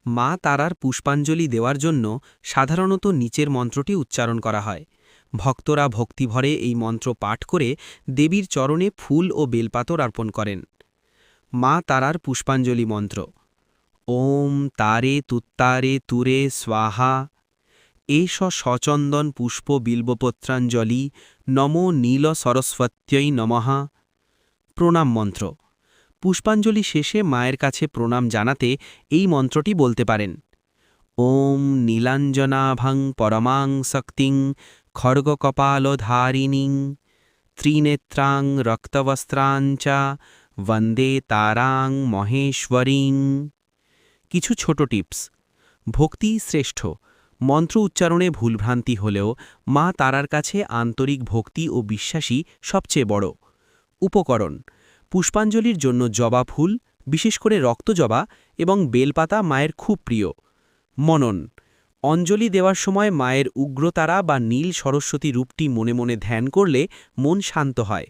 মা তারার পুষ্পাঞ্জলি দেওয়ার জন্য সাধারণত নিচের মন্ত্রটি উচ্চারণ করা হয়। ভক্তরা ভক্তিভরে এই মন্ত্র পাঠ করে দেবীর চরণে ফুল ও বেলপাতর অর্পণ করেন। মা তারার পুষ্পাঞ্জলি মন্ত্র: ওম তারে তুত্তারে তুরে স্বাহা, এষ সচন্দন পুষ্প বিল্বপত্রাঞ্জলি, নমো নীল সরস্বত্যৈ নমঃ। প্রণাম মন্ত্র: পুষ্পাঞ্জলি শেষে মায়ের কাছে প্রণাম জানাতে এই মন্ত্রটি বলতে পারেন। ওম নীলাঞ্জনাভং পরমাং শক্তিং খড়গকপালধারিণীং, ত্রিনেত্রাং রক্তবস্ত্রাঞ্চ বন্দে তারাং মহেশ্বরীং। কিছু ছোট টিপস। ভক্তি শ্রেষ্ঠ। মন্ত্র উচ্চারণে ভুলভ্রান্তি হলেও মা তারার কাছে আন্তরিক ভক্তি ও বিশ্বাসী সবচেয়ে বড়। উপকরণ: পুষ্পাঞ্জলির জন্য জবা ফুল, বিশেষ করে রক্তজবা এবং বেলপাতা মায়ের খুব প্রিয়। মনন: অঞ্জলি দেওয়ার সময় মায়ের উগ্রতারা বা নীল সরস্বতী রূপটি মনে মনে ধ্যান করলে মন শান্ত হয়।